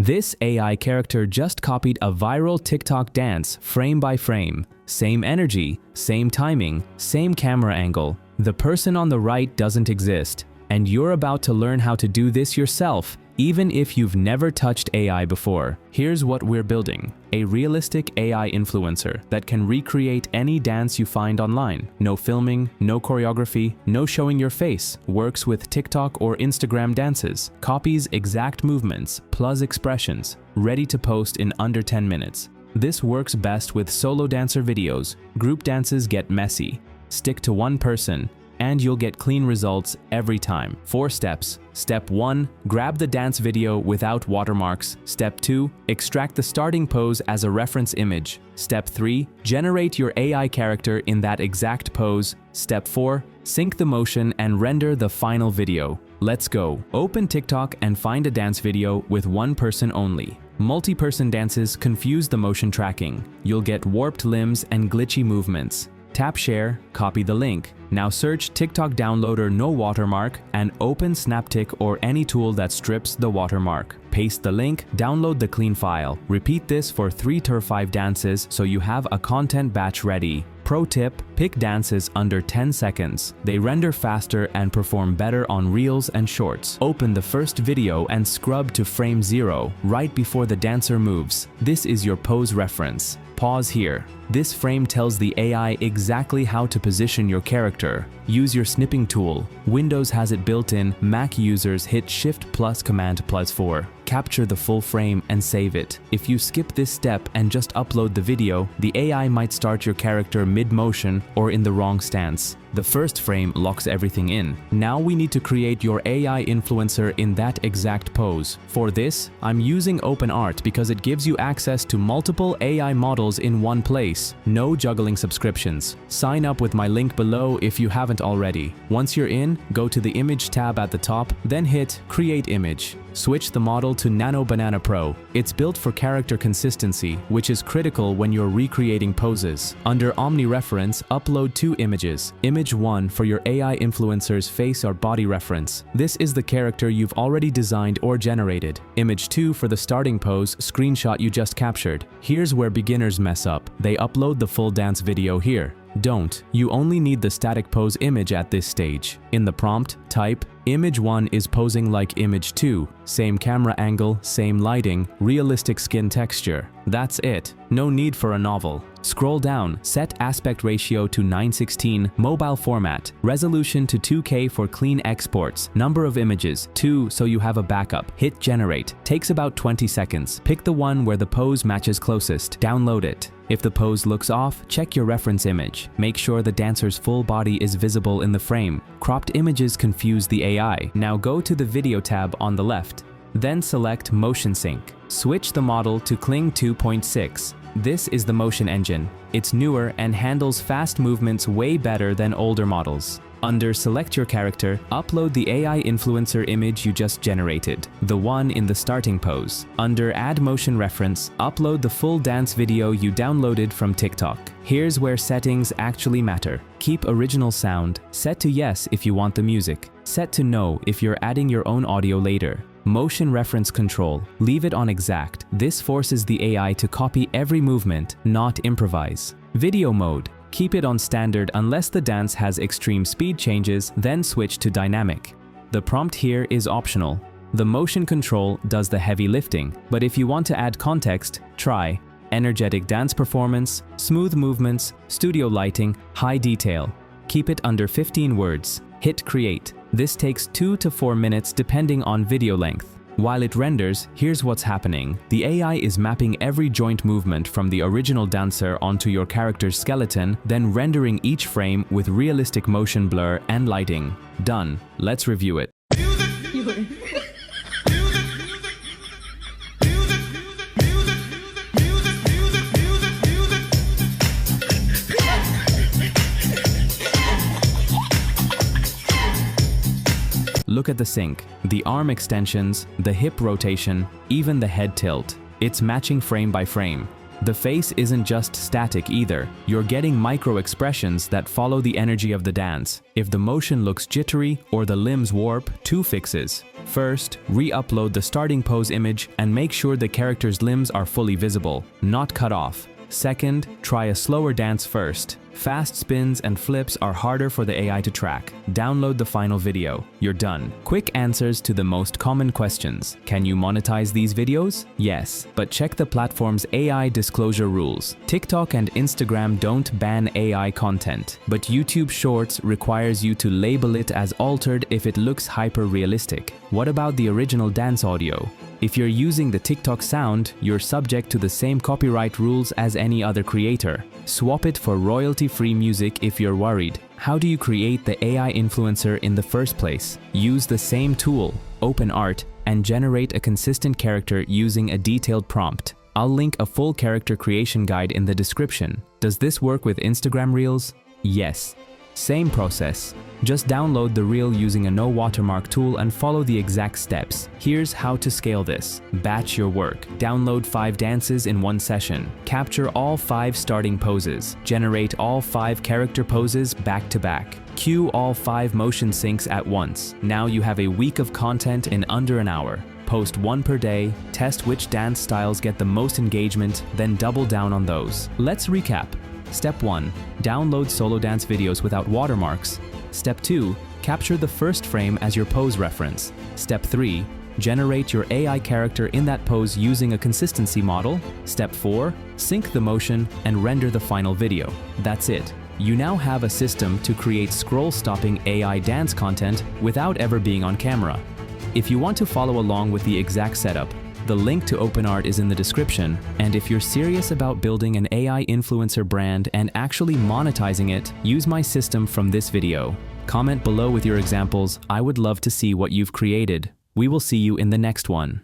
This AI character just copied a viral TikTok dance frame by frame. Same energy, same timing, same camera angle. The person on the right doesn't exist, and you're about to learn how to do this yourself, even if you've never touched AI before. Here's what we're building: a realistic AI influencer that can recreate any dance you find online. No filming, no choreography, no showing your face. Works with TikTok or Instagram dances. Copies exact movements plus expressions. Ready to post in under 10 minutes. This works best with solo dancer videos. Group dances get messy. Stick to one person, and you'll get clean results every time. 4 steps. Step 1. Grab the dance video without watermarks. Step 2. Extract the starting pose as a reference image. Step 3. Generate your AI character in that exact pose. Step 4. Sync the motion and render the final video. Let's go. Open TikTok and find a dance video with one person only. Multi-person dances confuse the motion tracking. You'll get warped limbs and glitchy movements. Tap share, copy the link. Now search TikTok downloader no watermark and open Snaptic or any tool that strips the watermark. Paste the link, download the clean file. Repeat this for 3 to 5 dances so you have a content batch ready. Pro tip: pick dances under 10 seconds. They render faster and perform better on Reels and Shorts. Open the first video and scrub to frame 0 right before the dancer moves. This is your pose reference. Pause here. This frame tells the AI exactly how to position your character. Use your snipping tool. Windows has it built in. Mac users hit Shift plus Command plus 4. Capture the full frame and save it. If you skip this step and just upload the video, the AI might start your character mid-motion or in the wrong stance. The first frame locks everything in. Now we need to create your AI influencer in that exact pose. For this, I'm using OpenArt because it gives you access to multiple AI models in one place. No juggling subscriptions. Sign up with my link below if you haven't already. Once you're in, go to the Image tab at the top, then hit Create Image. Switch the model to Nano Banana Pro. It's built for character consistency, which is critical when you're recreating poses. Under Omni Reference, upload 2 images. Image 1 for your AI influencer's face or body reference. This is the character you've already designed or generated. Image 2 for the starting pose screenshot you just captured. Here's where beginners mess up. They upload the full dance video here. Don't. You only need the static pose image at this stage. In the prompt, type, Image 1 is posing like Image 2. Same camera angle, same lighting, realistic skin texture. That's it. No need for a novel. Scroll down, set aspect ratio to 9:16, mobile format, resolution to 2K for clean exports, number of images, 2 so you have a backup. Hit generate. Takes about 20 seconds. Pick the one where the pose matches closest. Download it. If the pose looks off, check your reference image. Make sure the dancer's full body is visible in the frame. Cropped images confuse the AI. Now go to the video tab on the left. Then select Motion Sync. Switch the model to Kling 2.6. This is the motion engine. It's newer and handles fast movements way better than older models. Under Select Your Character, upload the AI influencer image you just generated, the one in the starting pose. Under Add Motion Reference, upload the full dance video you downloaded from TikTok. Here's where settings actually matter. Keep original sound. Set to Yes if you want the music. Set to No if you're adding your own audio later. Motion reference control. Leave it on exact. This forces the AI to copy every movement, not improvise. Video mode. Keep it on standard unless the dance has extreme speed changes, then switch to dynamic. The prompt here is optional. The motion control does the heavy lifting, but if you want to add context, try energetic dance performance, smooth movements, studio lighting, high detail. Keep it under 15 words. Hit create. This takes 2 to 4 minutes depending on video length. While it renders, here's what's happening. The AI is mapping every joint movement from the original dancer onto your character's skeleton, then rendering each frame with realistic motion blur and lighting. Done. Let's review it. Look at the sync, the arm extensions, the hip rotation, even the head tilt. It's matching frame by frame. The face isn't just static either. You're getting micro expressions that follow the energy of the dance. If the motion looks jittery or the limbs warp, 2 fixes. First, re-upload the starting pose image and make sure the character's limbs are fully visible, not cut off. Second, try a slower dance first. Fast spins and flips are harder for the AI to track. Download the final video. You're done. Quick answers to the most common questions. Can you monetize these videos? Yes, but check the platform's AI disclosure rules. TikTok and Instagram don't ban AI content, but YouTube Shorts requires you to label it as altered if it looks hyper-realistic. What about the original dance audio? If you're using the TikTok sound, you're subject to the same copyright rules as any other creator. Swap it for royalty-free music if you're worried. How do you create the AI influencer in the first place? Use the same tool, OpenArt, and generate a consistent character using a detailed prompt. I'll link a full character creation guide in the description. Does this work with Instagram Reels? Yes. Same process. Just download the reel using a no watermark tool and follow the exact steps. Here's how to scale this. Batch your work. Download 5 dances in one session. Capture all 5 starting poses. Generate all 5 character poses back to back. Cue all 5 motion syncs at once. Now you have a week of content in under an hour. Post 1 per day, test which dance styles get the most engagement, then double down on those. Let's recap. Step 1. Download solo dance videos without watermarks. Step 2. Capture the first frame as your pose reference. Step 3. Generate your AI character in that pose using a consistency model. Step 4. Sync the motion and render the final video. That's it. You now have a system to create scroll-stopping AI dance content without ever being on camera. If you want to follow along with the exact setup, the link to OpenArt is in the description, and if you're serious about building an AI influencer brand and actually monetizing it, use my system from this video. Comment below with your examples. I would love to see what you've created. We will see you in the next one.